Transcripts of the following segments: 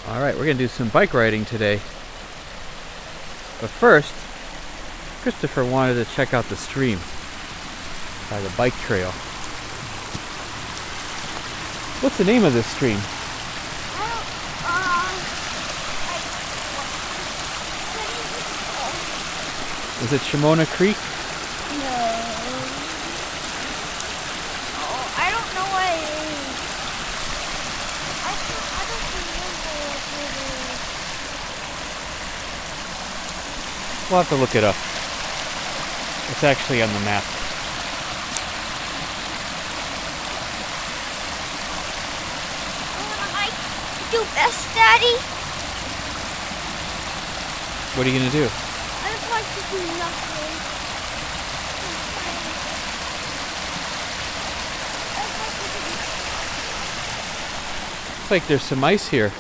Alright, we're going to do some bike riding today. But first, Christopher wanted to check out the stream by the bike trail. What's the name of this stream? Is it Shimona Creek? No. Oh, I don't know what it is. I don't remember what it is. We'll have to look it up. It's actually on the map. I do best, Daddy. What are you going to do? I just want to do nothing. Looks like there's some ice here.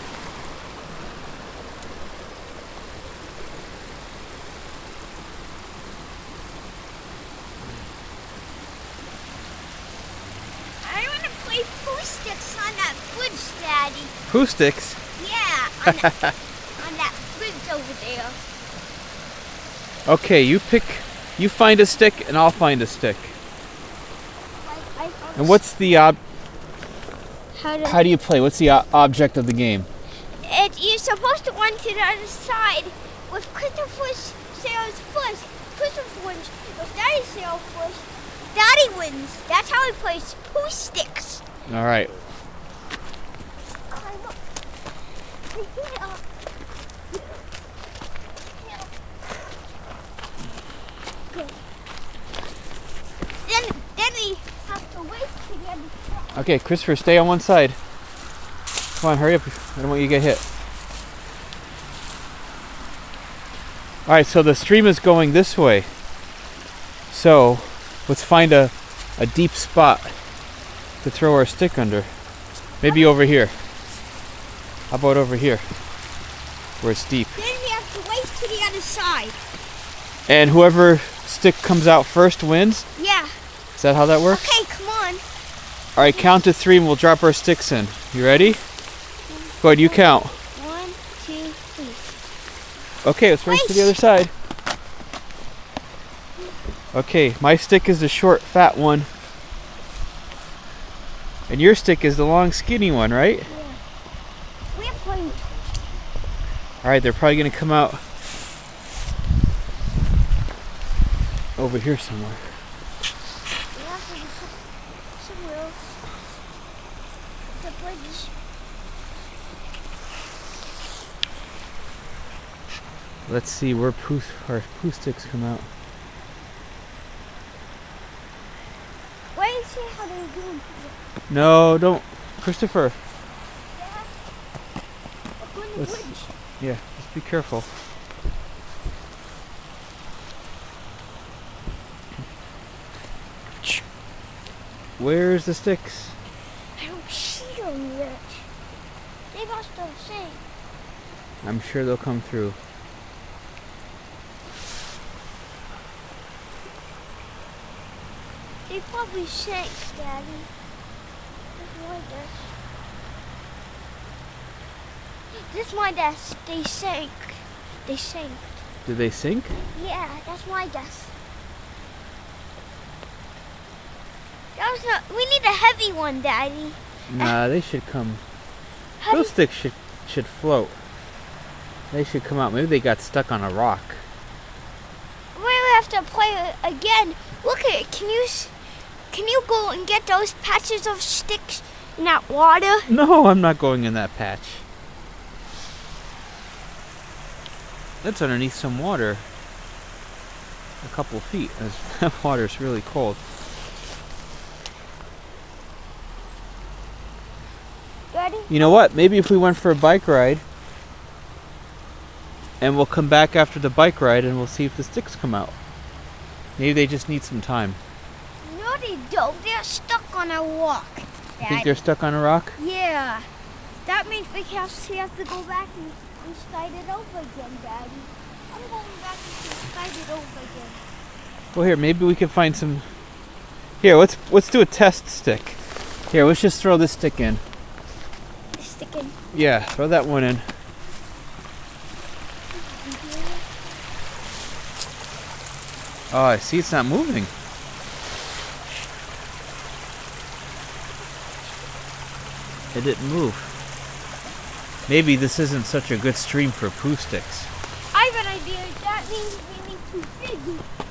I want to play poo sticks on that bridge, Daddy. Poo sticks? Yeah, on that bridge over there. Okay, you find a stick and I'll find a stick. And what's the how do you play? What's the object of the game? You're supposed to run to the other side with Christopher sails first. Christopher wins. If Daddy sails first, Daddy wins. That's how he plays poo sticks. All right. Then we have to wait to the other side. Okay, Christopher, stay on one side. Come on, hurry up. I don't want you to get hit. All right, so the stream is going this way. So let's find a deep spot to throw our stick under. Maybe over here. How about over here, where it's deep? Then we have to wait to the other side. And whoever stick comes out first wins? Yeah. Is that how that works? Okay, come on. All right, count to 3 and we'll drop our sticks in. You ready? Go ahead, you count. 1, 2, 3. Okay, let's race to the other side. Okay, my stick is the short, fat one. And your stick is the long, skinny one, right? Yeah. We're playing. All right, they're probably gonna come out over here somewhere. We have to do somewhere else. The bridge. Let's see where our poo sticks come out. Wait and see how they're doing. No, don't. Christopher. Yeah. Up on the Let's- bridge. Yeah, just be careful. Where's the sticks? I don't see them yet. They must have sank. I'm sure they'll come through. They probably sank, Daddy. That's my guess. That's my guess. They sank. They sank. Did they sink? Yeah, that's my guess. That was not. We need a heavy one, Daddy. Nah, they should come. How do Those sticks should float. They should come out. Maybe they got stuck on a rock. we have to play again? Look at it. Can you go and get those patches of sticks in that water? No, I'm not going in that patch. That's underneath some water. A couple feet. That water's really cold. Daddy? You know what? Maybe if we went for a bike ride and we'll come back after the bike ride and we'll see if the sticks come out. Maybe they just need some time. No, they don't. They're stuck on a rock. You think they're stuck on a rock? Yeah. That means we have to go back and start it over again, Daddy. I'm going back and start it over again. Well, here, maybe we can find some. Here, let's do a test stick. Here, let's just throw this stick in. Stick in. Yeah, throw that one in. Oh, I see it's not moving. It didn't move. Maybe this isn't such a good stream for poo sticks. I have an idea. That means we need to dig.